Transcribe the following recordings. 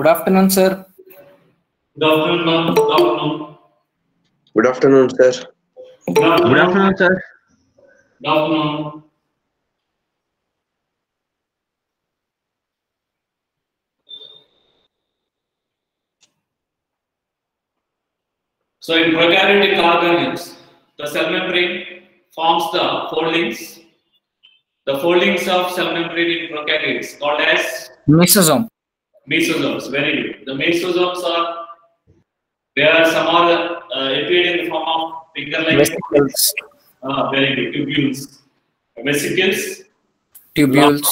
Good afternoon, sir. Good afternoon, ma'am. Good afternoon. Good afternoon, sir. Good afternoon. Good afternoon, sir. Good afternoon. So in prokaryotic organisms, the cell membrane forms the foldings. The foldings of cell membrane in prokaryotes called as Mesosome. mesosomes. Very good. The mesosomes are some are appeared in the form of finger-like Vesicles. very good tubules, vesicles, Tubules.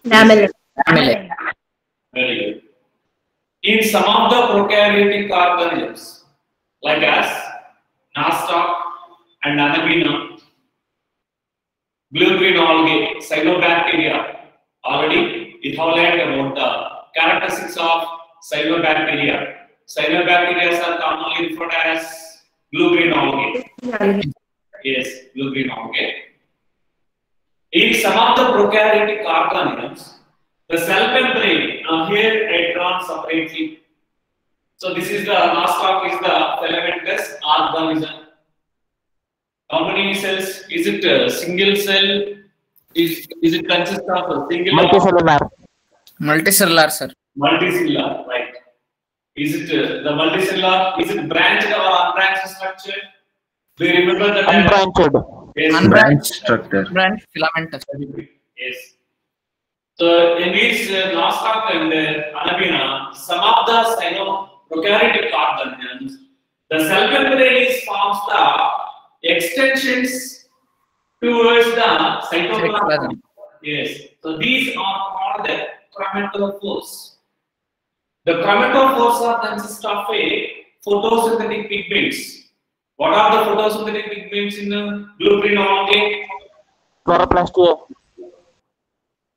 Lamellar. Lamellae. very good. In some of the prokaryotic organisms, like as nostoc and Anabaena, blue-green algae, cyanobacteria, already we have learned about the characteristics of cyanobacteria. Cyanobacteria are commonly referred as blue-green algae. Yes, blue-green algae. In some of the prokaryotic organisms, the cell membrane, here I drawn separately. So this is the nostoc is the filamentous organism. How many cells? Is it a single cell? Is it consist of a single Multicellular. Multicellular, sir. multicellular? Right. Is it the multicellular? Is it branched or unbranched structure? Do you remember the term? Unbranched. Yes. Unbranched structure. branch filamentous. Yes. So in these nostoc and Anabaena, some of the prokaryotic organisms, the cell membrane forms the extensions towards the cytoplasm. Yes. So these are called the chromatophores. The chromatophores are consist of a photosynthetic pigments. What are the photosynthetic pigments in blue-green algae? Chloroplasts.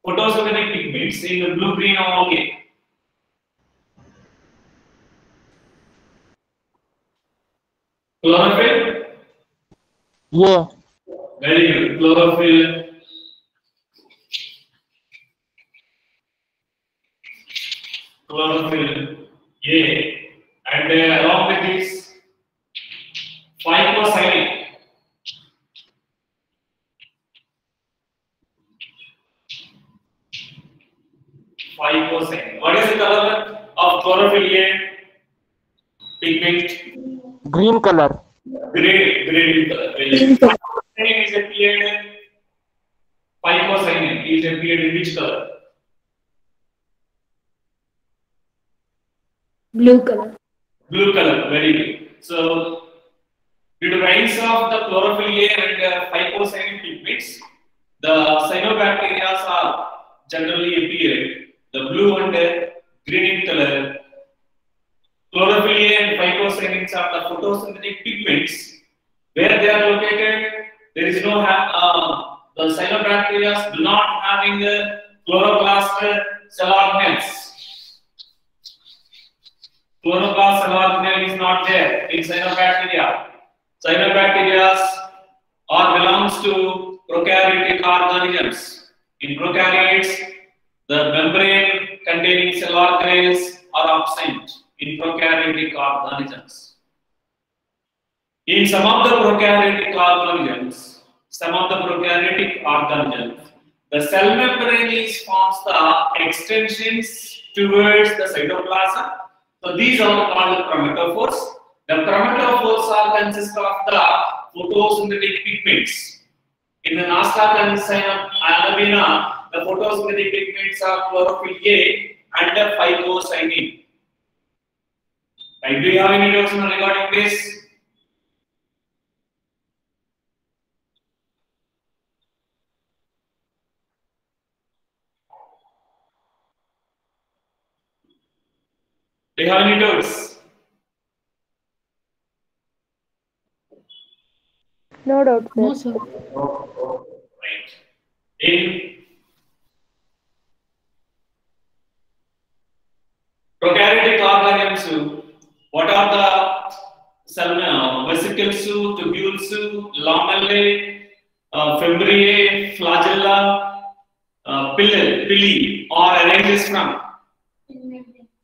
Photosynthetic pigments in the blue-green algae. Chlorophyll. Yeah. Very good. Chlorophyll. Chlorophyll. Yeah. And along with this, phycocyanin. Phycocyanin. What is the color of chlorophyll A? Pigment. Green color. Green color. Phycocyanin is appeared. Phycocyanin is appeared in which color? Blue color. Blue color. Very good. So, due to rise of the chlorophyll A and phycocyanin pigments, the cyanobacteria are generally appeared the blue and green in color. Chlorophyll A and phycocyanins are the photosynthetic pigments. Where they are located, there is no the cyanobacteria do not having a chloroplast cell organelles. Chloroplast cell organelle is not there in cyanobacteria. Cyanobacteria are belongs to prokaryotic organisms. In prokaryotes, the membrane containing cell organelles are absent in prokaryotic organisms. In some of the prokaryotic organisms, the cell membrane forms the extensions towards the cytoplasm. So these are called chromatophores. The chromatophores are consist of the photosynthetic pigments. In the nostoc and Anabaena, the photosynthetic pigments are chlorophyll A and phycocyanin. Right? Do you have any doubts regarding this? Do you have any doubts? No doubt, sir. No, sir. Right. In prokaryotic organisms, what are the cell vesicles, tubules, lamellae, fimbriae, flagella, pili, or arranges from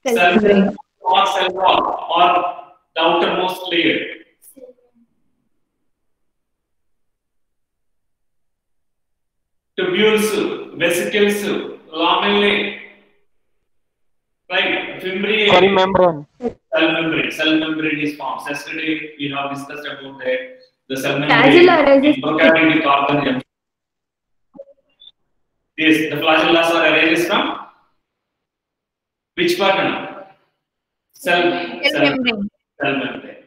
cell Membrane. or cell wall or the outermost layer. Tubules, vesicles, lamellae, right? Fimbriae. Cell membrane. Cell membrane. Cell membrane is formed. Yesterday we have discussed about that. The cell Flagella membrane arises- in prokaryotic organisms. Yes, the flagellas are arranged from which part now? Cell membrane. Cell membrane.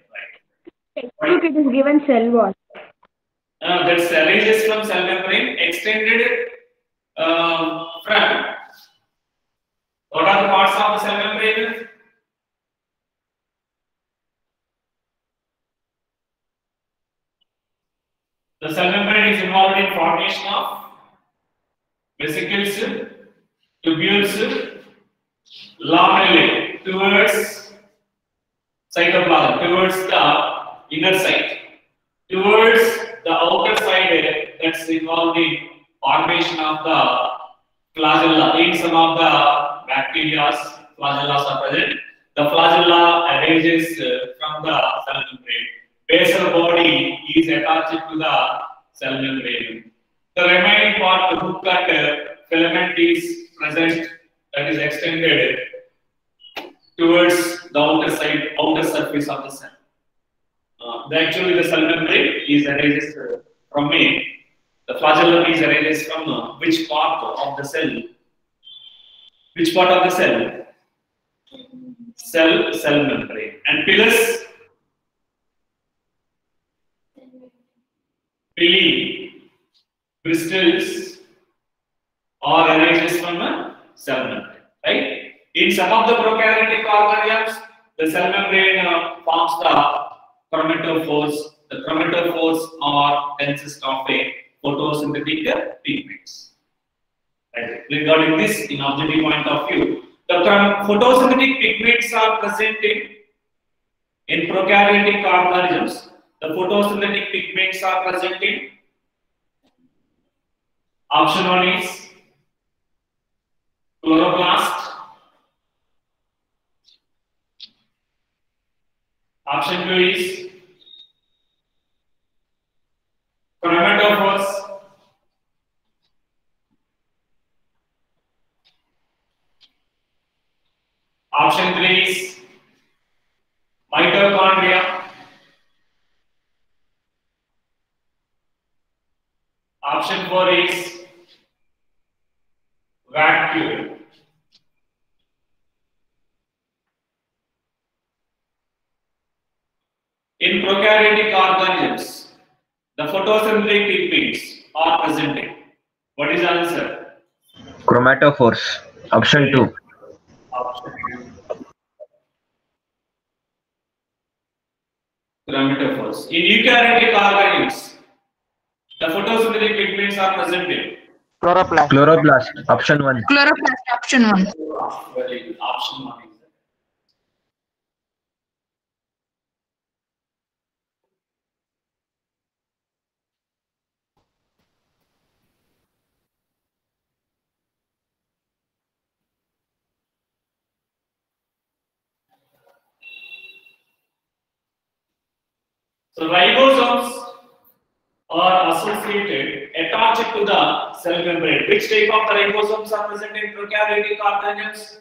Right. Look, it is given cell wall. That's arranged from cell membrane extended from what are the parts of the cell membrane? The cell membrane is involved in formation of vesicles, tubules, lamellae towards cytoplasm, towards the inner side, towards the outer side that's involved in formation of the flagella. In some of the bacteria, flagellas are present. The flagella arranges from the cell membrane. Basal body is attached to the cell membrane. The remaining part, the hook cut filament is present, that is extended towards the outer side, outer surface of the cell. Actually, the cell membrane is arranged from A. The flagellum is arranged from which part of the cell? Which part of the cell? Cell membrane. And pilus? Pili, bristles are arranged from a cell membrane, right? In some of the prokaryotic organisms, the cell membrane forms the chromatophores. The chromatophores consist of a photosynthetic pigments. Right. Regarding this, in objective point of view, the photosynthetic pigments are present in prokaryotic organisms. The photosynthetic pigments are present in option 1 is chloroplast, option 2 is chromatophores, option 3 is mitochondria, option 4 is vacuole. In prokaryotic organisms, the photosynthetic pigments are present. What is the answer? Chromatophores. Option 2. Chromatophores. In eukaryotic organisms, the photosynthetic pigments are present in Chloroplast. Chloroplast. Option 1. Chloroplast, option 1. very good. Option 1 is there. So ribosomes are associated, attached to the cell membrane. Which type of the ribosomes are present in prokaryotic organisms?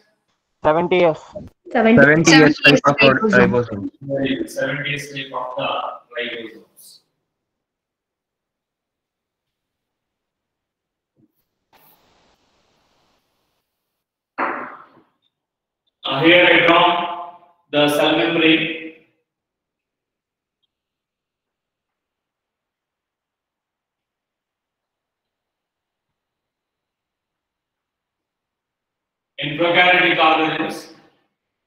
70S. 70. 70S type of ribosome. ribosome. Very good. 70s type of the ribosomes. Here I draw the cell membrane. In prokaryotic organisms,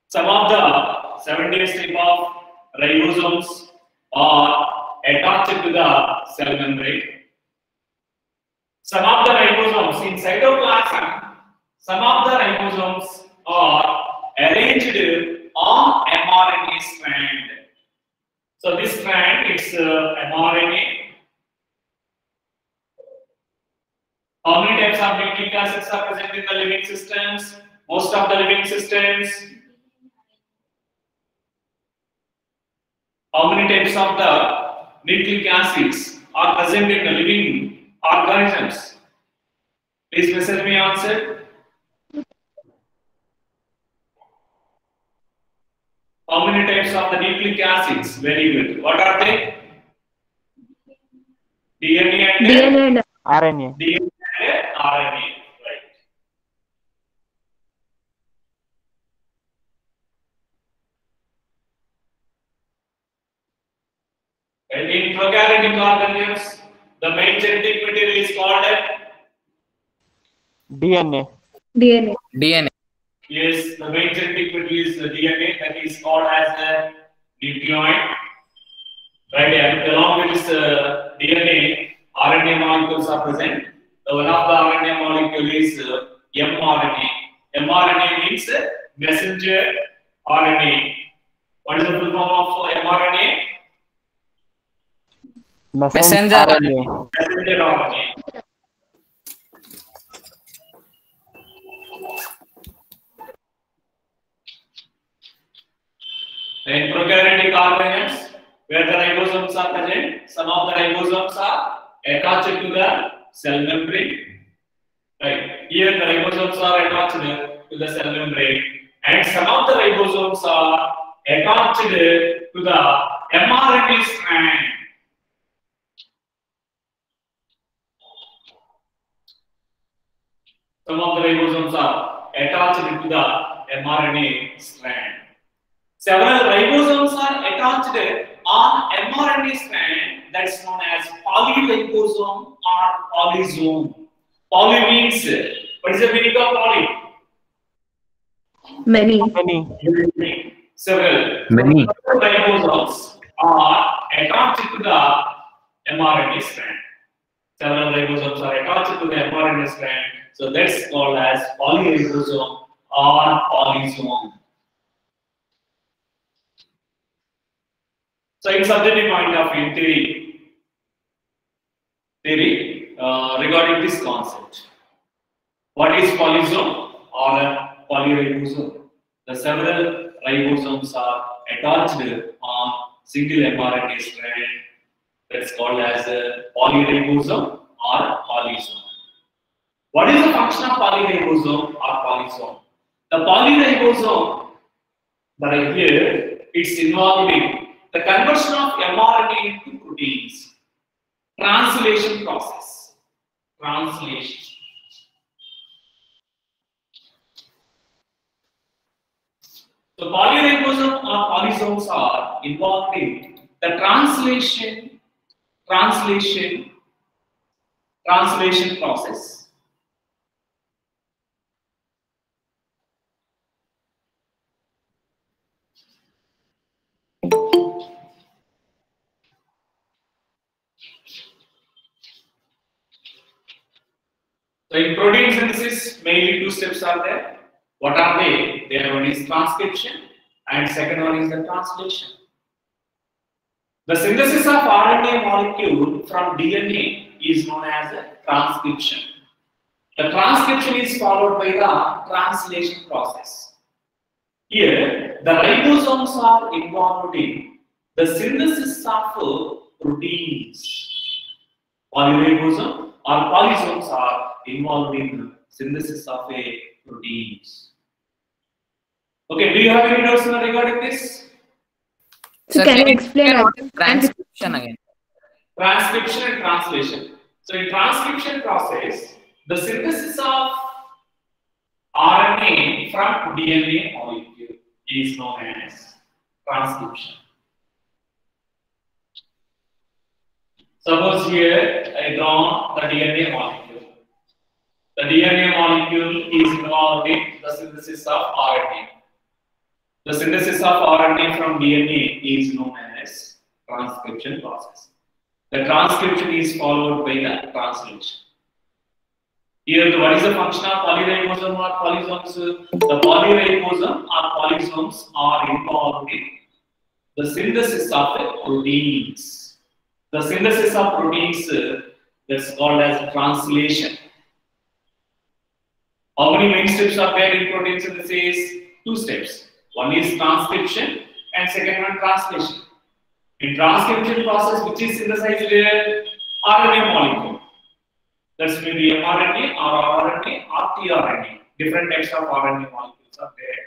some of the 70 type of ribosomes are attached to the cell membrane. Some of the ribosomes in cytoplasm, some of the ribosomes are arranged on mRNA strand. So this strand is mRNA. How many types of nucleic acids are present in the living systems? Most of the living systems. How many types of the nucleic acids are present in the living organisms? Please message me answer. How many types of the nucleic acids? Very good. What are they? DNA and DNA and RNA. DNA and RNA. Right. And in prokaryotic organisms, the main genetic material is called DNA. DNA. DNA. yes, the main genetic material is the DNA, that is called as the nucleoid. Right, and along with this DNA, RNA molecules are present. One of the RNA molecule is mRNA. mRNA means messenger RNA. What is the full form of mRNA? Messenger RNA. Messenger RNA. In prokaryotic organisms, where the ribosomes are present, some of the ribosomes are attached to the cell membrane. Right. Here the ribosomes are attached to the cell membrane, and some of the ribosomes are attached to the mRNA strand. Some of the ribosomes are attached to the mRNA strand. Several ribosomes are attached on mRNA strand that's known as polyribosome or polysome. Poly means, what is the meaning of poly? Many. Many. Several. Many. Ribosomes are attached to the mRNA strand. Several ribosomes are attached to the mRNA strand. So that's called as polyribosome or polysome. So in subjective point of view, theory regarding this concept. What is polysome or a polyribosome? The several ribosomes are attached on single mRNA strand. That's called as a polyribosome or polysome. What is the function of polyribosome or polysome? The polyribosome that I here, it's involved in the conversion of mRNA into proteins. Translation process. Translation. So polyribosome or polysomes are involved in the translation process. So in protein synthesis, mainly two steps are there. What are they? One is transcription and second one is the translation. The synthesis of RNA molecule from DNA is known as a transcription. The transcription is followed by the translation process. Here, the ribosomes are involved in the synthesis of proteins. Polyribosome or polysomes are involved in the synthesis of proteins. Okay, do you have any doubts regarding this? So can you explain what is transcription again? Transcription and translation. So in transcription process, the synthesis of RNA from DNA molecule. is known as transcription. Suppose here I draw the DNA molecule. The DNA molecule is involved in the synthesis of RNA. The synthesis of RNA from DNA is known as transcription process. The transcription is followed by the translation. Here, what is the function of polyribosome or polysomes? The polyribosome or polysomes are involved in the synthesis of proteins. The synthesis of proteins is called as translation. How many main steps are there in protein synthesis? 2 steps. One is transcription and second one translation. In transcription process, which is synthesized here, RNA molecule. That's maybe mRNA or RNA or tRNA. Different types of RNA molecules are there.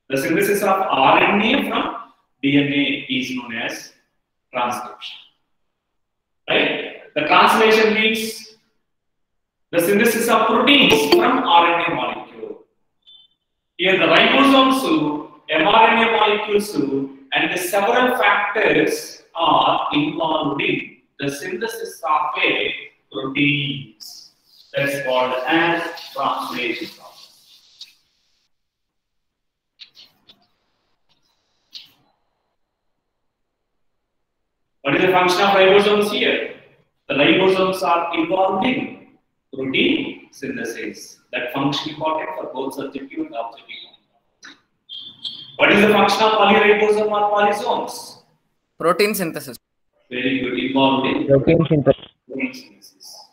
The synthesis of RNA from DNA is known as transcription. Right? The translation means the synthesis of proteins from RNA molecule. Here the ribosomes, mRNA molecules, and the several factors are involved in the synthesis of a proteins. That's called as translation process. What is the function of ribosomes here? The ribosomes are involved in protein synthesis. That function is important for both subjective and objective. What is the function of polyribosome or polysomes? Protein synthesis. Very good. Involved in Protein synthesis. protein synthesis.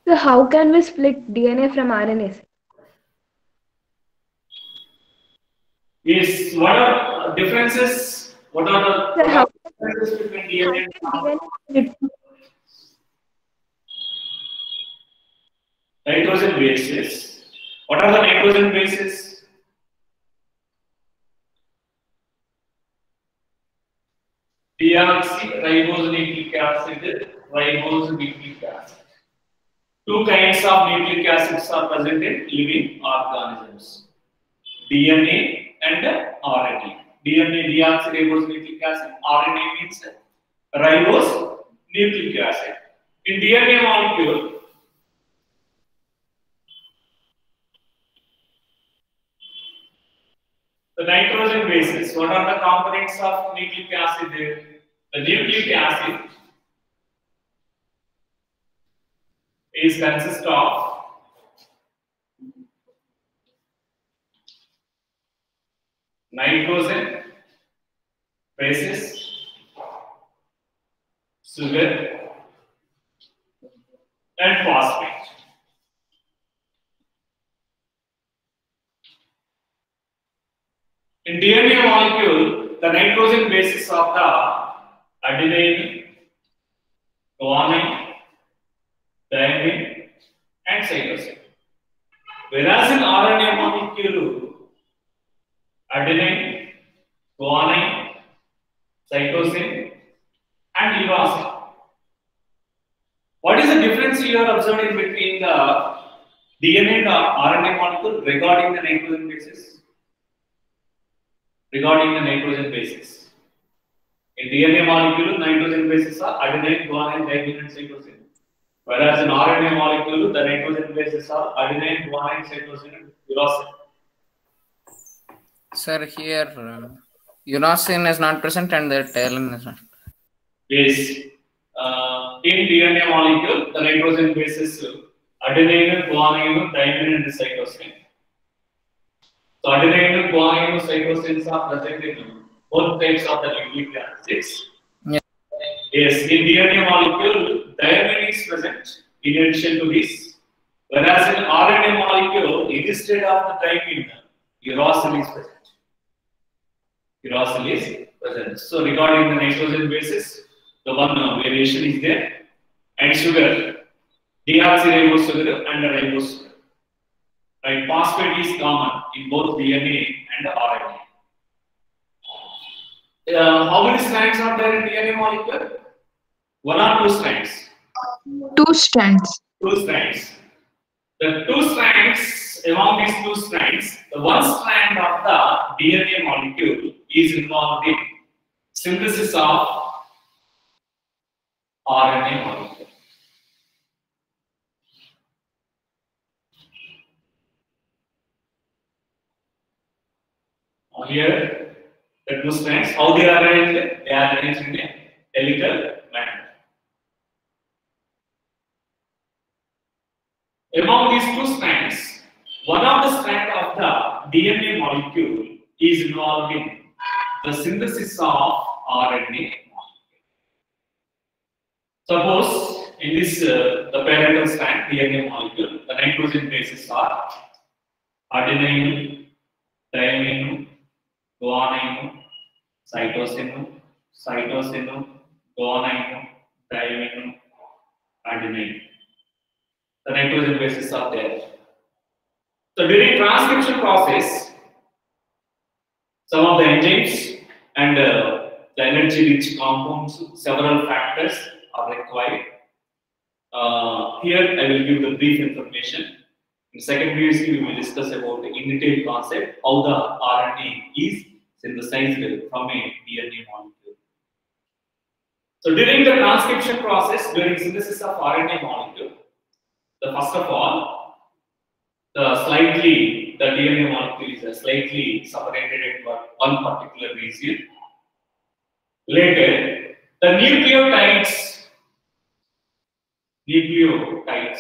So how can we split DNA from RNA? Yes, what are differences? What are So how the differences between DNA and RNA? DNA split? Nitrogen bases. What are the nitrogen bases? Deoxyribonucleic acid, ribonucleic acid. 2 kinds of nucleic acids are present in living organisms: DNA and RNA. DNA, deoxyribonucleic acid. RNA means ribonucleic acid. In DNA molecule, the nitrogen bases. What are the components of nucleic acid? The nucleic acid consists of nitrogen, bases, sugar, and phosphate. In DNA molecule, the nitrogen bases of the adenine, guanine, thymine, and cytosine. Whereas in RNA molecule, adenine, guanine, cytosine, and uracil. What is the difference you are observing between the DNA and the RNA molecule regarding the nitrogen bases? Regarding the nitrogen bases. In DNA molecule, nitrogen bases are adenine, guanine, thymine, and cytosine. Whereas in RNA molecule, the nitrogen bases are adenine, guanine, cytosine, and uracil. Sir, here uracil is not present and the taline is not. Yes. In DNA molecule, the nitrogen bases adenine, guanine, thymine, and cytosine. So adenine, guanine, cytosines are present in both types of the nucleic acids. Yeah. Yes, in DNA molecule, thymine is present in addition to this. Whereas in RNA molecule, instead of the thymine, uracil is present. Uracil is present. So regarding the nitrogen bases, the one variation is there. And sugar, deoxyribose sugar and ribose sugar. Right, phosphate is common in both DNA and RNA. How many strands are there in DNA molecule? 1 or 2 strands? 2 strands. 2 strands. The two strands, among these two strands, the one strand of the DNA molecule is involved in synthesis of RNA molecule. Here, the two strands, how they are arranged? They are arranged in a helical manner. Among these two strands, one of the strands of the DNA molecule is involved in the synthesis of RNA molecule. Suppose in this the parental strand DNA molecule, the nitrogen bases are adenine, thymine, guanine, cytosine, guanine, thymine, adenine. The nitrogen bases are there. So during transcription process, some of the enzymes and the energy-rich compounds, several factors are required. Here I will give the brief information. In second PhD, we will discuss about the in detail concept how the RNA is synthesized from a DNA molecule. So during the transcription process, during synthesis of RNA molecule, first of all, the DNA molecule is slightly separated into one particular region. Later, the nucleotides.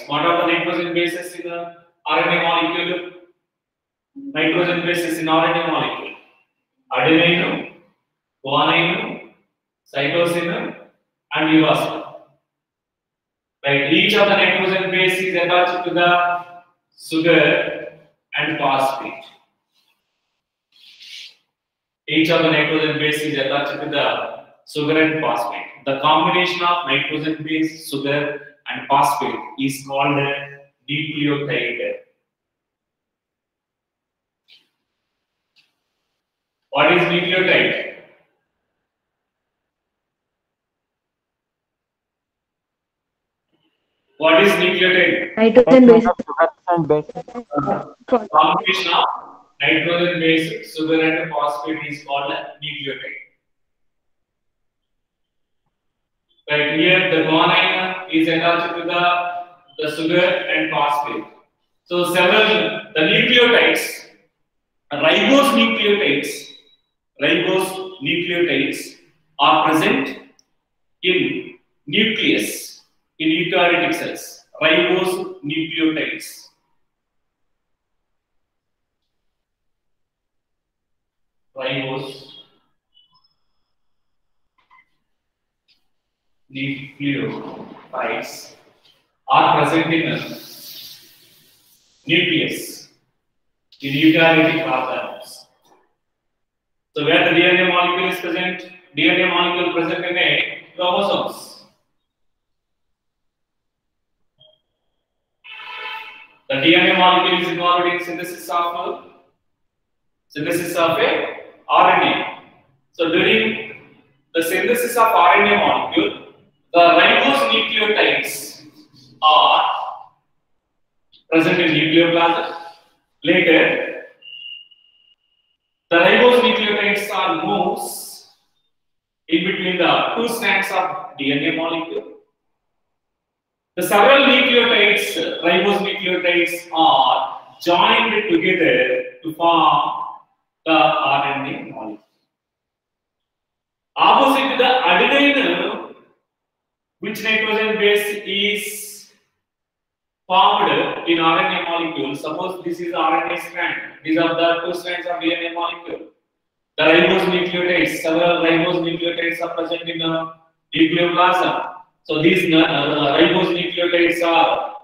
What are the nitrogen bases in the RNA molecule? Nitrogen bases in RNA molecule: adenine, guanine, cytosine, and uracil. Right, each of the nitrogen base is attached to the sugar and phosphate. Each of the nitrogen base is attached to the sugar and phosphate. The combination of nitrogen base, sugar, and phosphate is called a nucleotide. What is nucleotide? What is nucleotide? Nitrogen base. and base. Combination of nitrogen base, sugar, and phosphate is called a nucleotide. Right here, the guanine is attached to the sugar and phosphate. So the nucleotides, ribose nucleotides are present in nucleus in eukaryotic cells. Ribose nucleotides. Ribose nucleotides are present in nucleus in eukaryotic organisms. So where the DNA molecule is present, DNA molecule present in a chromosomes. The DNA molecule is involved in synthesis of a RNA. So during the synthesis of RNA molecule, the ribose nucleotides are present in nucleoplasm. Later, the ribose nucleotides are moves in between the two strands of DNA molecule. The several nucleotides, ribose nucleotides, are joined together to form the RNA molecule. Opposite the adenine, which nitrogen base is formed in RNA molecule. Suppose this is RNA strand. These are the two strands of DNA molecule. The ribose nucleotides, several ribose nucleotides are present in nucleoplasm. So these ribose nucleotides are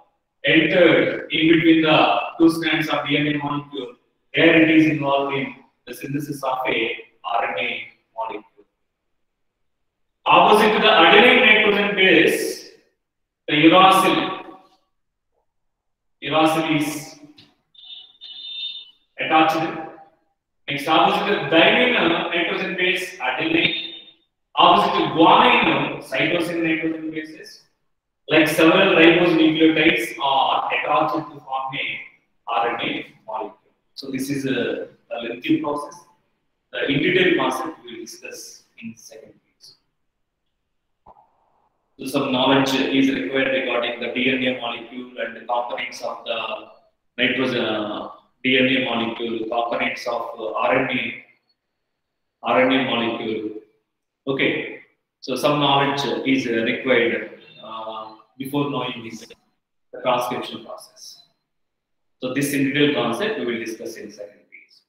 entered in between the two strands of DNA molecule. Here it is involved in the synthesis of a RNA molecule. Opposite to the adenine nitrogen base, the uracil is attached. Next, opposite the thymine nitrogen base, adenine. Opposite to guanine, cytosine nitrogen bases. like several ribose nucleotides are attached to form a RNA molecule. So this is a lengthy process. The in detail concept we will discuss in second phase. So some knowledge is required regarding the DNA molecule and the components of the nitrogen DNA molecule, components of RNA molecule. Okay, so some knowledge is required before knowing this the transcription process. So this in detail concept we will discuss in second phase.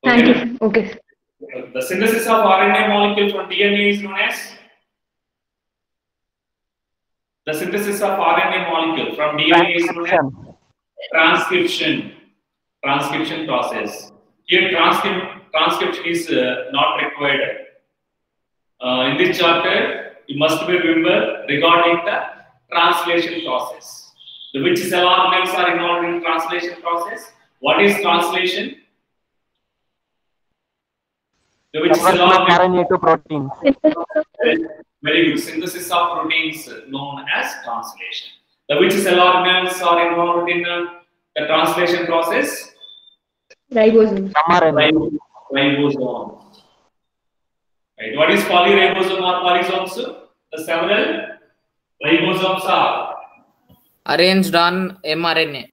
Thank you. Okay. The synthesis of RNA molecule from DNA is known as transcription process. Here transcription is not required. In this chapter, you must be remember regarding the translation process. Which cell organelles are involved in translation process? What is translation? Which cell organelle? RNA to proteins. Very good. Synthesis of proteins known as translation. Which cell organelles are involved in the translation process? Ribosomes. Ribosome. Right. What is polyribosome or polysomes? The several ribosomes are arranged on mRNA.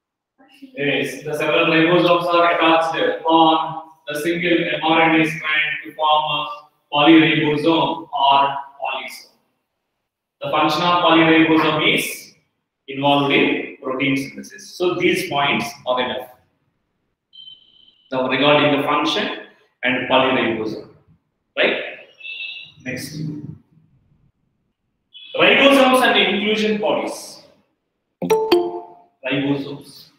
Yes, the several ribosomes are attached on a single mRNA strand to form a polyribosome or polysome. The function of polyribosome is involved in protein synthesis. So these points are enough. Now regarding the function and polyribosome, right? Next, ribosomes and inclusion bodies. Ribosomes.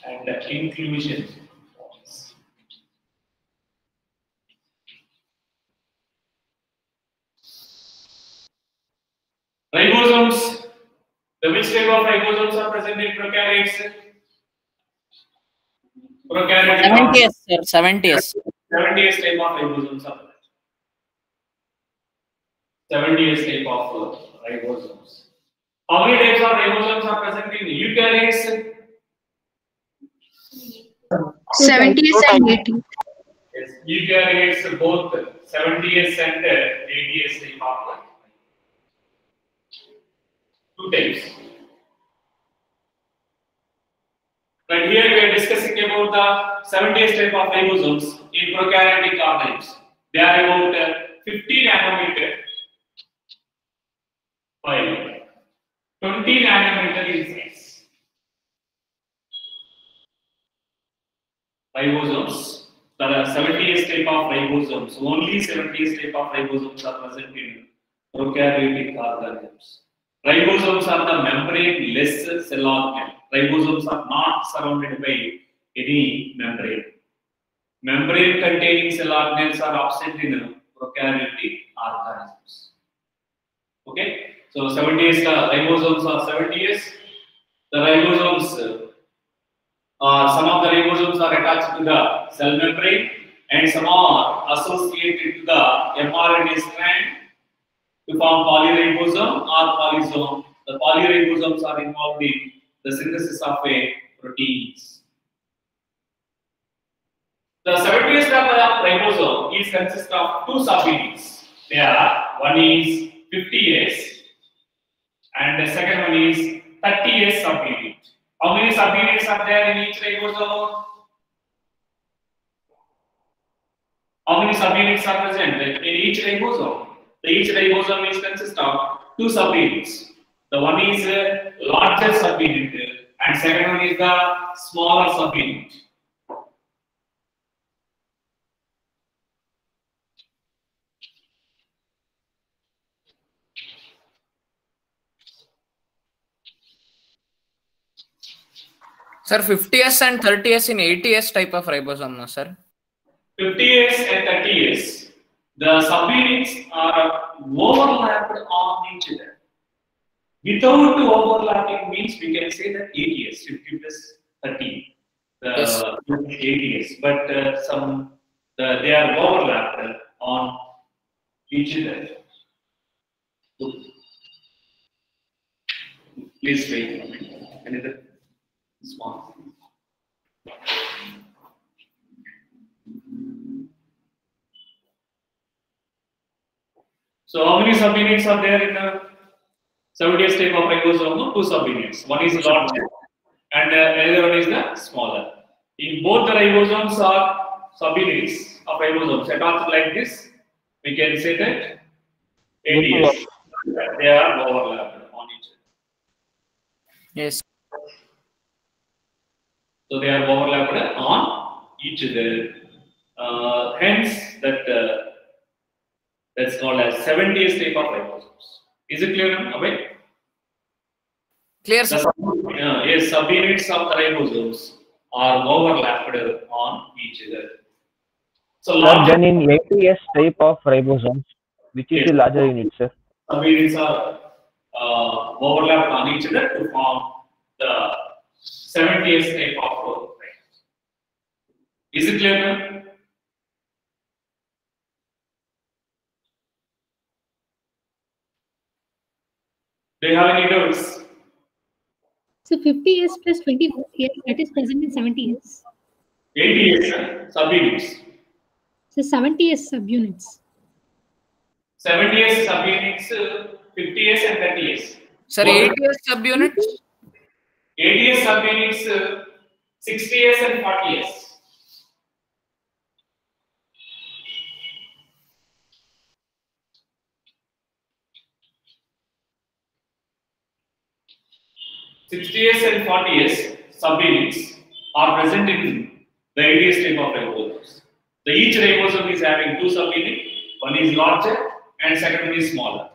And inclusion bodies. Ribosomes. Which type of ribosomes are present in prokaryotes? Prokaryotic. 70s, sir. 70s. 70s type of ribosomes are present. 70s type of ribosomes. How many types of ribosomes are present in eukaryotes? 70s and 80s. Yes, eukaryotes both 70s and 80s type of two types. But here we are discussing about the 70s type of ribosomes in prokaryotic organisms. They are about 50 nanometer by 20 nanometer in size. Ribosomes, there are 70s type of ribosomes. Only 70s type of ribosomes are present in prokaryotic organisms. Ribosomes are the membrane-less cell organelle. Ribosomes are not surrounded by any membrane. Membrane-containing cell organelles are absent in prokaryotic organisms. Okay, so 70s ribosomes are 70s. The ribosomes, some of the ribosomes are attached to the cell membrane, and some are associated to the mRNA strand to form polyribosome or polysome. The polyribosomes are involved in the synthesis of proteins. The 70s type of ribosome is consists of two subunits. They are, one is 50S and the second one is 30S subunit. How many subunits are there in each ribosome? How many subunits are present in each ribosome? Each ribosome is consists of two subunits. The one is a larger subunit and second one is the smaller subunit. Sir, 50S and 30S in 80S type of ribosome, no, sir? 50S and 30S, the subunits are overlapped on each other. Without overlapping means we can say that 80S, 50 plus 30, the yes. 80S. But they are overlapped on each other. Please wait a minute. Another small. So how many subunits are there in the 70th type of ribosome? 2 subunits. One is larger and another one is the smaller. In both the ribosomes are subunits of ribosomes attached like this. We can say that ATS. They are overlapped on each other. Yes. So they are overlapped on each other. Hence, that's called as 70th type of ribosomes. Is it clear now? Abhay? Clear, sir. Yes, subunits of the ribosomes are overlapped on each other. So Sir, then in ATS type of ribosomes, which is the larger unit, sir? subunits are overlapped on each other to form the 70th type of ribosome. Is it clear now? Do you have any doubts? So 50S plus 20S, that is present in 70S. 80s subunits. So 70S subunits. 70s subunits, 50s and 30s. Sir, 80s subunits. 80s subunits, 60s and 40s. (60s and 40s subunits are present in the 80s type of ribosomes. Each ribosome is having 2 subunits, one is larger and second one is smaller.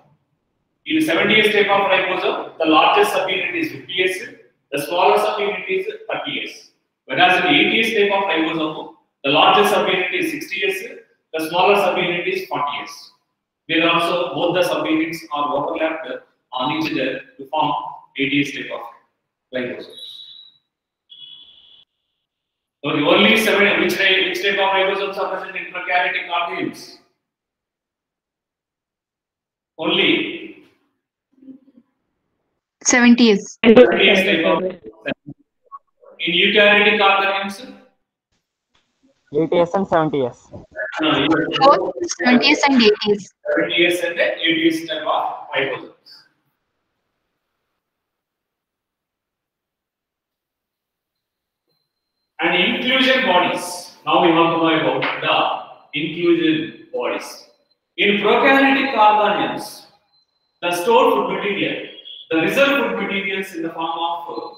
In 70s type of ribosome, the largest subunit is 50s, the smaller subunit is 30s. Whereas in 80s type of ribosome, the largest subunit is 60s, the smaller subunit is 40s. There also both the subunits are overlapped on each other to form 80s type of ribosomes. So the only which type of ribosomes are present in prokaryotic organisms? Only 70S. 70s type of. In eukaryotic organisms, ATS and 70S. Both 70S and 80s. 70s and 80s type of ribosomes. And inclusion bodies. Now we have to know about the inclusion bodies. In prokaryotic organisms, the stored food material, the reserved food materials in the form of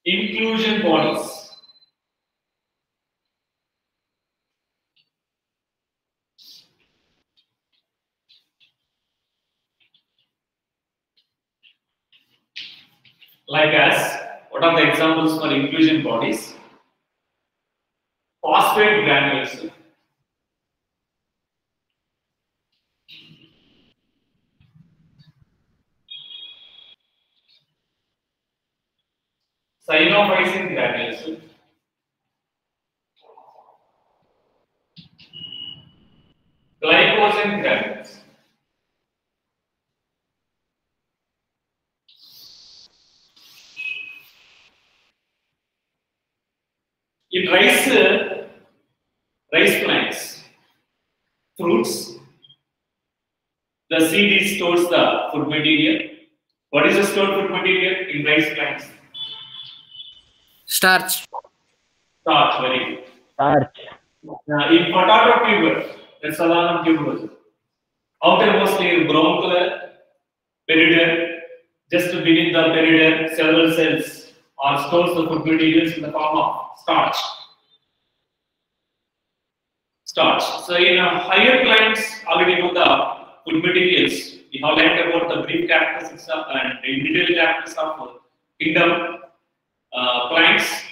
inclusion bodies. Like as, what are the examples for inclusion bodies? Phosphate granules. Cyanophysin granules. Glycogen granules. In rice plants, fruits, the seed stores the food material. What is the stored food material in rice plants? Starch. Starch, very good. Starch. In potato tuber, that's Solanum tuberosum. Outermost layer brown color, perider, just beneath the perider, several cells are stores the food materials in the form of starch. Starch. So in higher plants, already know the food materials. We have learned about the brief characteristics of and detailed characteristics of kingdom plants.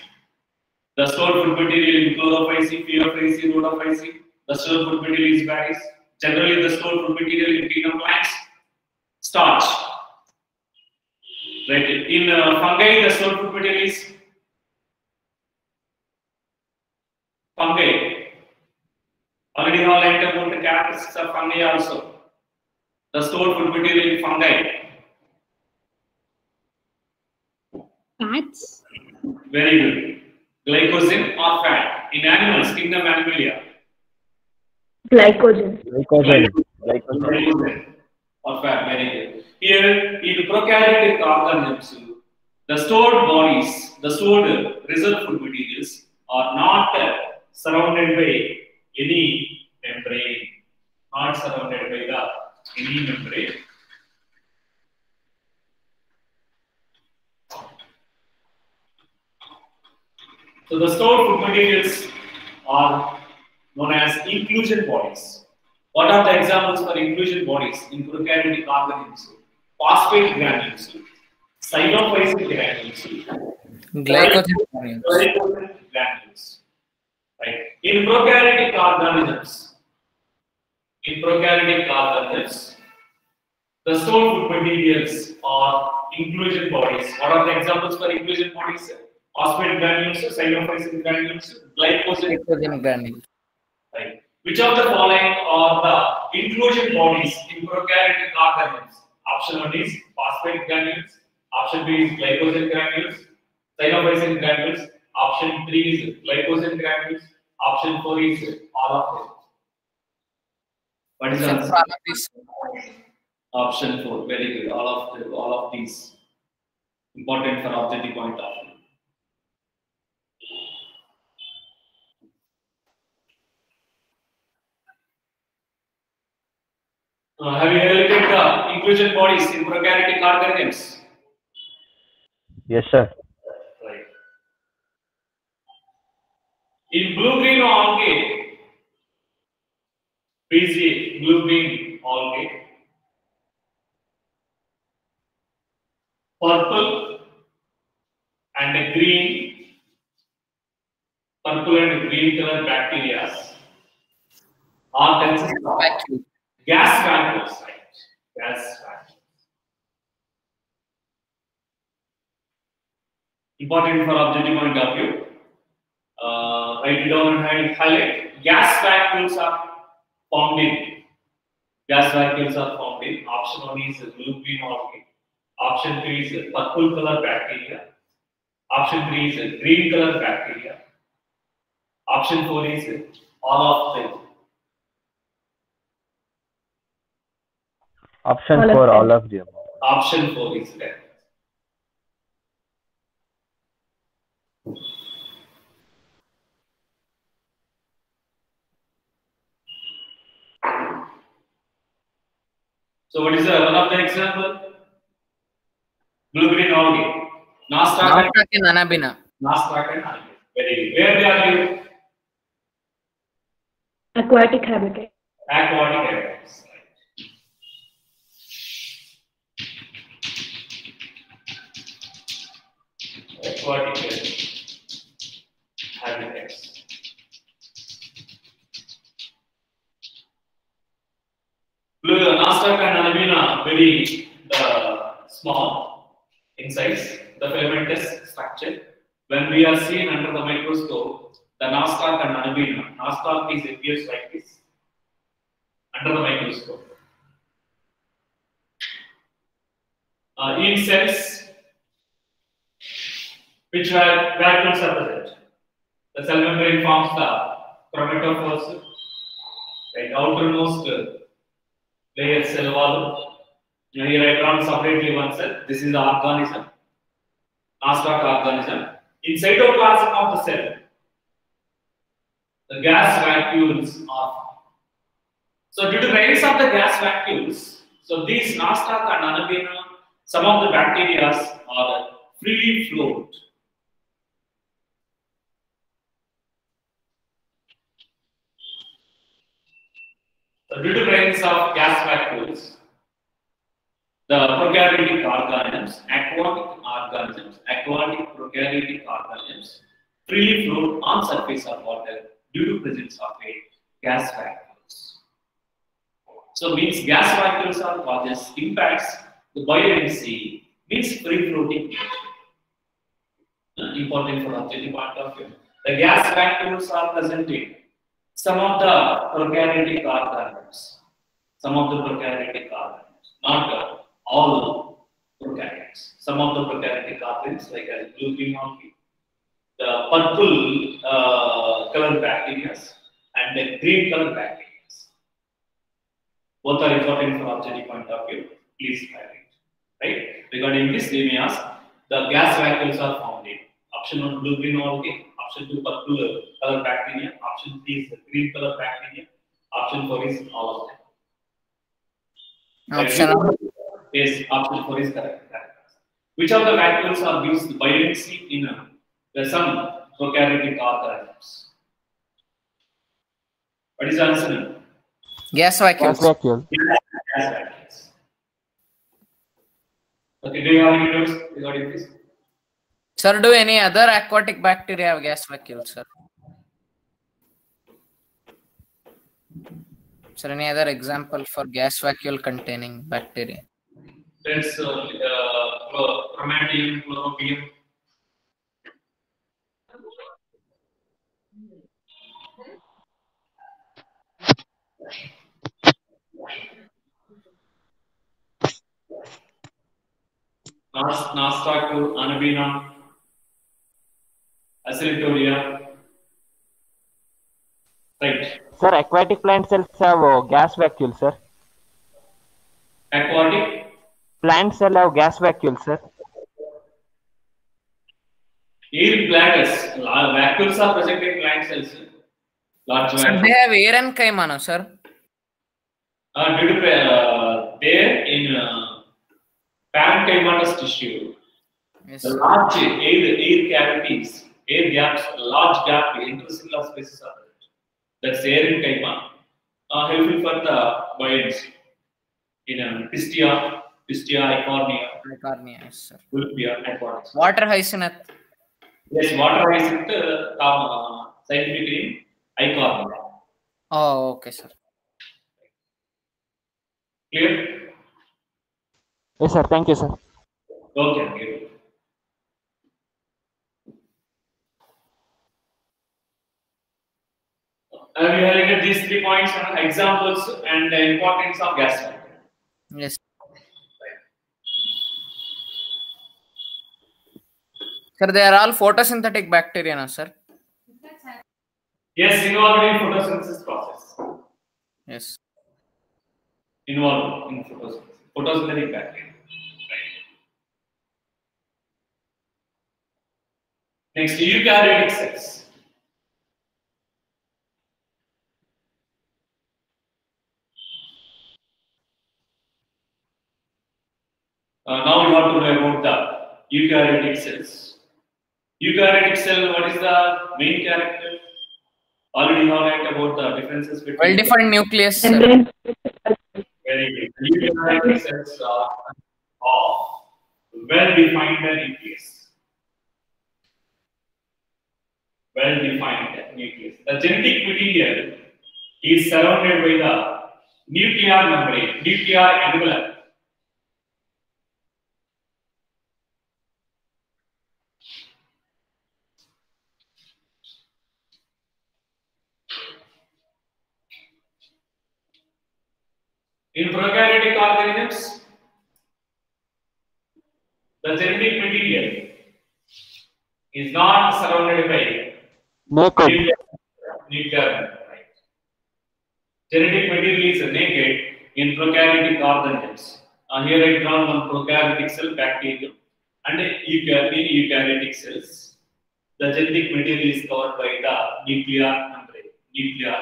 The stored food material in chlorophyce, pheophyce, rhodophyce. The stored food material is varies. Generally, the stored food material in kingdom plants, starch. Right. In fungi, the stored food material is fungi. characteristics of fungi also. The stored food material in fungi. Fats. Very good. Glycogen or fat. In animals, kingdom Animalia. Glycogen. Glycogen or fat. Very good. Here, in prokaryotic organisms, the stored bodies, the stored reserve food materials are not surrounded by any membrane. Not surrounded by any membrane. So the stored food materials are known as inclusion bodies. What are the examples for inclusion bodies in prokaryotic organisms? Phosphate granules, xylophysin granules, Glycogen granules. glycogen granules. Right. In prokaryotic organisms, the stored food materials are inclusion bodies. What are the examples for inclusion bodies? Phosphate granules, xylophysin granules, Glycogen granules. Right. Which of the following are the inclusion bodies in prokaryotic organisms? Option 1 is phosphate granules. Option B is glycogen granules, xylophysin granules. Option 3 is glycogen granules. Option 4 is all of them. What is the answer? Option 4. Very good. All of these important for objective point of view. Have you ever looked at the inclusion bodies in prokaryotic organisms? Yes, sir. Right. In blue-green algae, PCA, blue-green algae, purple and green color bacteria are consist of Vacuum. gas vacuoles, right? Gas vacuoles. Important for objective point of view. Write it down and highlight. Gas vacuoles are found in. Option 1 is blue-green algae. Option 3 is purple color bacteria. Option 3 is green color bacteria. Option 4 is all of them. Option All of 4, them. all of them. Option 4 is correct. So what is one of the example? Blue-green algae. Nostoc and Anabina. and algae. Very good. Where they are living? Aquatic habitat. Aquatic habitats. Aquatic habitats. Nostoc and Anabina very small in size. The filamentous structure. When we are seen under the microscope, the Nostoc and Anabina. Nostoc appears like this under the microscope. In cells which have vacuoles are present, the cell membrane forms the chromatophores, right? Outermost layer cell wall. Here I drawn separately one cell. This is the organism, Nostoc organism. In cytoplasm of the cell, the gas vacuoles are formed. So due to rise of the gas vacuoles, so these Nostoc and Anabina, some of the bacteria are freely float. So due to rise of gas vacuoles, the prokaryotic organisms, aquatic prokaryotic organisms freely float on surface of water due to presence of a gas vacuoles. So means gas vacuoles are causes impacts the buoyancy, means free floating nature. Important for objective point of view. The gas vacuoles are present in some of the prokaryotic organisms, not all prokaryotes. Some of the prokaryotic organisms, like as blue green algae, the purple color bacteria and the green color bacteria. Both are important from objective point of view. Please highlight. Right? Regarding this, they may ask the gas vacuoles are found in option 1 blue green algae, option 2 purple color bacteria, option 3 is the green color bacteria, option 4 is all of them. Option Yes, option 4 is correct. Which of the vacuoles are used buoyancy in some prokaryotic organisms? What is the answer? gas vacuoles. Gas vacuoles. Okay, do you have any notes regarding this? Sir, do any other aquatic bacteria have gas vacuoles, sir? Sir, any other example for gas vacuole containing bacteria? That's Chromatium, Chloropium. Nostoc, Anabina, Acidoria. Right. Sir, aquatic plant cells have gas vacuole, sir. Aquatic Plant cell have gas vacuole, sir. air bladders, vacuoles are present in plant cells. Large Sir, they vacuoles. have air and chyma, no, sir? There in parenchymatous tissue, Yes. the large air cavities, air gaps, large gap intercellular spaces are present. That's air in chyma, helpful for the buoyancy. In Pistia, Eichhornia, Eichhornia, yes, sir. Vulpia, aquatics. Water hyacinth. Yes, water hyacinth, scientific name, Eichhornia. Oh, okay, sir. Clear? Yes, sir. Thank you, sir. Okay, okay. We have highlighted these 3 points on examples and the importance of gas vacuum. Yes. Sir, they are all photosynthetic bacteria, no, sir? Yes, involved in photosynthesis process. Yes. Involved in photosynthetic bacteria. Right. Next, eukaryotic cells. Now we have to know about the eukaryotic cells. Eukaryotic cell, what is the main character? Already highlighted about the differences between. Well-defined nucleus, sir. Very good. Eukaryotic cells are well-defined nucleus. Well-defined nucleus. The genetic material is surrounded by the nuclear membrane, nuclear envelope. In prokaryotic organisms, the genetic material is not surrounded by Naked. nuclear. Right. Genetic material is naked in prokaryotic organisms. Here I draw one prokaryotic cell, bacterium, and in eukaryotic cells, the genetic material is covered by the nuclear membrane, nuclear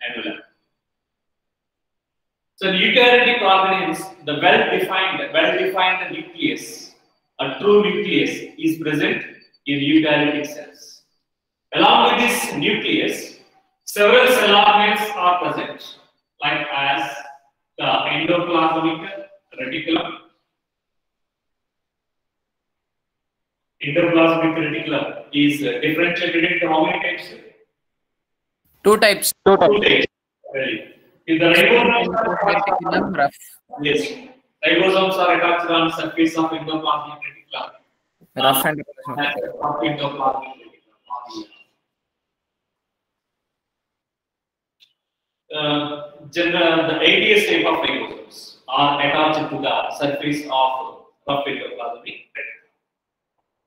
envelope. So in eukaryotic organisms, the well-defined nucleus, a true nucleus, is present in eukaryotic cells. Along with this nucleus, several cell organs are present, like as the endoplasmic reticulum. Endoplasmic reticulum is differentiated into how many types? 2 types. Two types. 2 types. Very. If the Reticulum, rough. yes, ribosomes are attached on the surface of endoplasmic reticulum. Rough and Endoplasmic reticulum. the 80th type of ribosomes are attached to the surface of rough endoplasmic reticulum.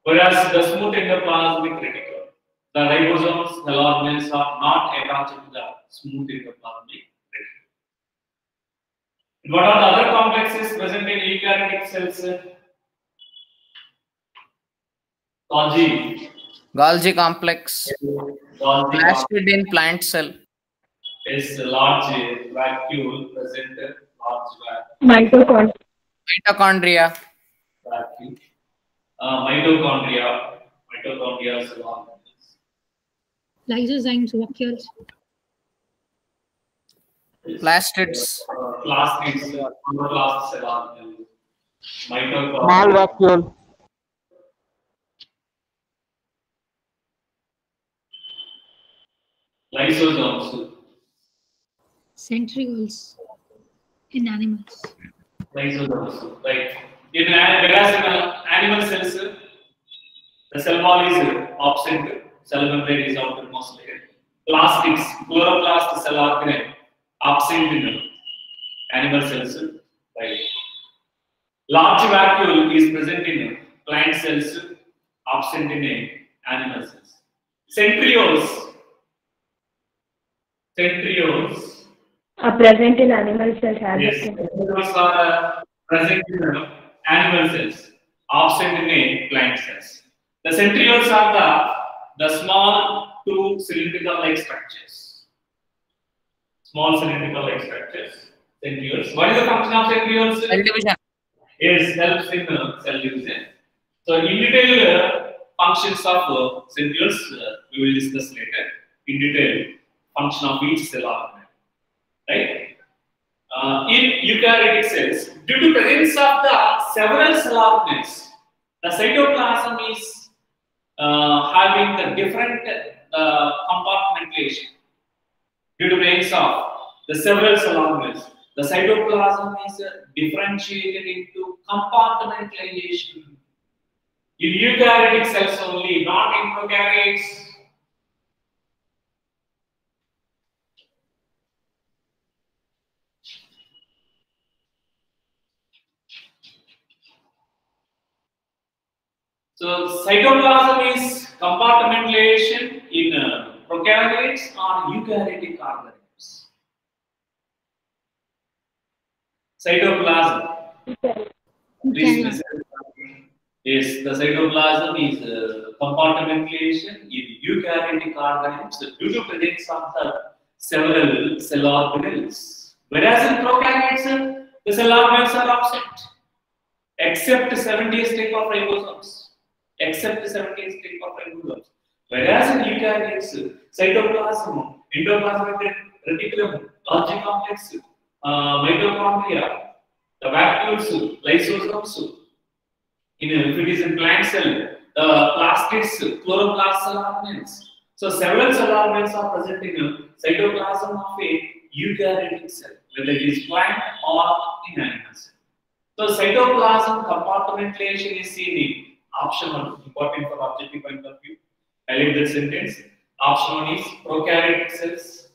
Whereas the smooth endoplasmic reticulum, the ribosomes, the organelles are not attached to the smooth endoplasmic reticulum. What are the other complexes present in eukaryotic cells? Golgi complex. Golgi Plastid in plant cell. is a large vacuole present, Mitochondria. vacuole. Mitochondria cell organelles. Lysozymes, vacuoles. Plastids. Plastids, chloroplast cell organelles. Small Mitochondria. vacuole. Lysosomes. Centrioles in animals. Lysosomes, right? Whereas in animal cells, the cell wall is absent, cell membrane is outermost layer. Plastics, chloroplast cell organelle, absent in animal cells, right? Large vacuole is present in plant cells, absent in animal cells. Centrioles Are present in animal cells as yes, centrioles are present in animal cells, absent in plant cells. The centrioles are the small two cylindrical-like structures. Small cylindrical-like structures. Centrioles. What is the function of centrioles? Cell division. Yes, helps in cell division. So in detail, functions of centrioles we will discuss later. In detail, function of each cell organelle. Right? In eukaryotic cells, due to presence of the several cell organelles, the cytoplasm is having the different compartmentation. Due to presence of the several cell organelles, the cytoplasm is differentiated into compartmentalization. In eukaryotic cells only, not in prokaryotes. So cytoplasm is compartmentalization in prokaryotes or eukaryotic organisms. Cytoplasm. Eukaryote. Yes, the cytoplasm is compartmentalization in eukaryotic organisms due to presence of the several cell organelles. Whereas in prokaryotes, the cell organelles are absent, except 70th type of ribosomes. Whereas in eukaryotes, cytoplasm, endoplasmic reticulum, Golgi complex, mitochondria, the vacuoles, lysosomes. If it is in plant cell, the plastids, chloroplast cell organelles. So several cell organelles are present in cytoplasm of a eukaryotic cell, whether it is plant or in animal cell. So cytoplasm compartmentalization is seen in option 1, important for objective point of view. I leave this sentence. Option 1 is prokaryotic cells.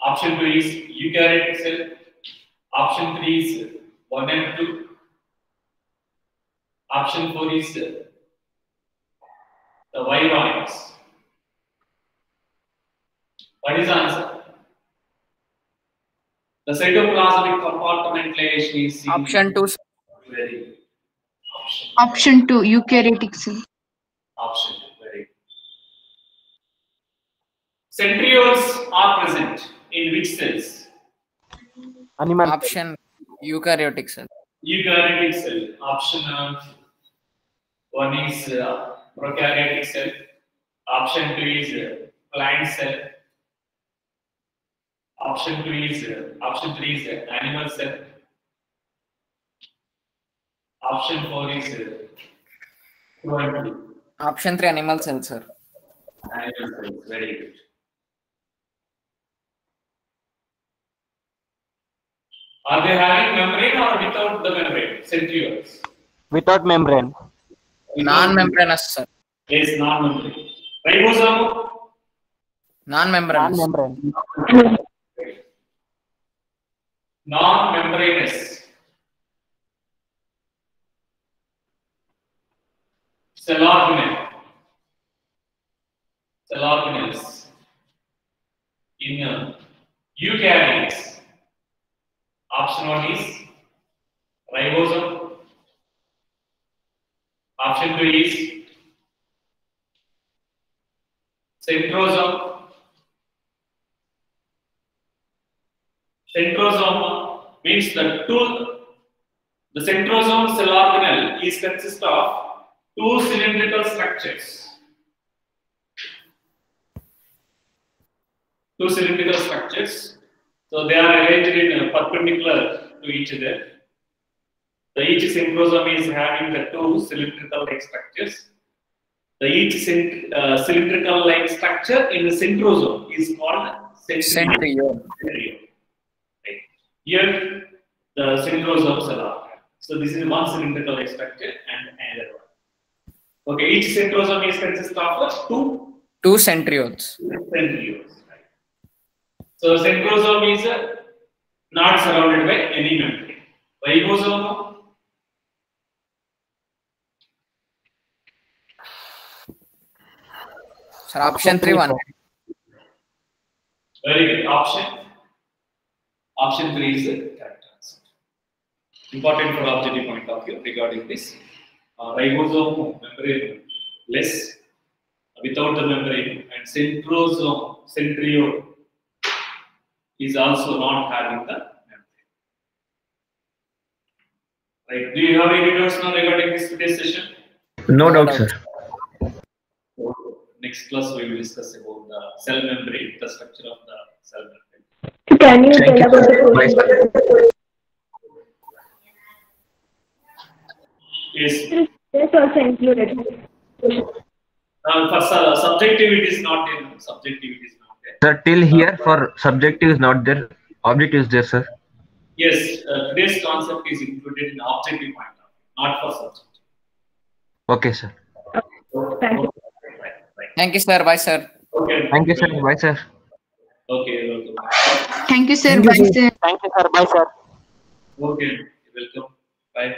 Option 2 is eukaryotic cell. Option 3 is 1 and 2. Option 4 is the viroids. What is the answer? The cytoplasmic compartmentalization is seen. Option 2. Very good. Option 2, eukaryotic cell. Option 2, very good. Centrioles are present in which cells? Animal. Option eukaryotic cell. Eukaryotic cell. Option 1 is prokaryotic cell. Option 2 is plant cell. Option 3 is animal cell. Option 4 is Option 3 animal cell, sir. animal cells. Very good. Are they having membrane or without the membrane? Centrioles. Without membrane. Non-membranous, sir. Yes, non-membrane. Ribosome, Non-membranous. Non-membranous. Cell organelles in eukaryotes. Option 1 is ribosome. Option 2 is centrosome. Centrosome means the centrosome cell organelle is consist of two cylindrical structures. Two cylindrical structures. So they are arranged in perpendicular to each other. Each centrosome is having the two cylindrical-like structures. Each cylindrical-like structure in the centrosome is called centriole. Right. Here, the centrosome cell organelle. So this is one cylindrical-like structure and another one. Okay, each centrosome is consist of two centrioles. Centrioles. Right. So centrosome is not surrounded by any membrane. Ribosome. Sir, option 3 1. Very good. Option 3 is the correct answer. Important for objective point of view regarding this. Ribosome membrane less without the membrane, and centriole is also not having the membrane. Right. Do you have any doubts now regarding this today's session? No doubt, sir. Next class we will discuss about the cell membrane, the structure of the cell membrane. Can you Thank tell you, about sir. the Bye, question? sir. Yes. Yes, also included. For subjective it is not in. Subjective is not there. Sir, till here for subjective is not there. Objective is there, sir. Yes, today's concept is included in objective point of view, not for subjective. Okay, sir. Thank you. Right. Thank you, sir. Bye, sir. Okay. Thank you, sir. Bye, sir. Okay, welcome. Thank you, sir. Bye, sir. Okay, welcome. Bye.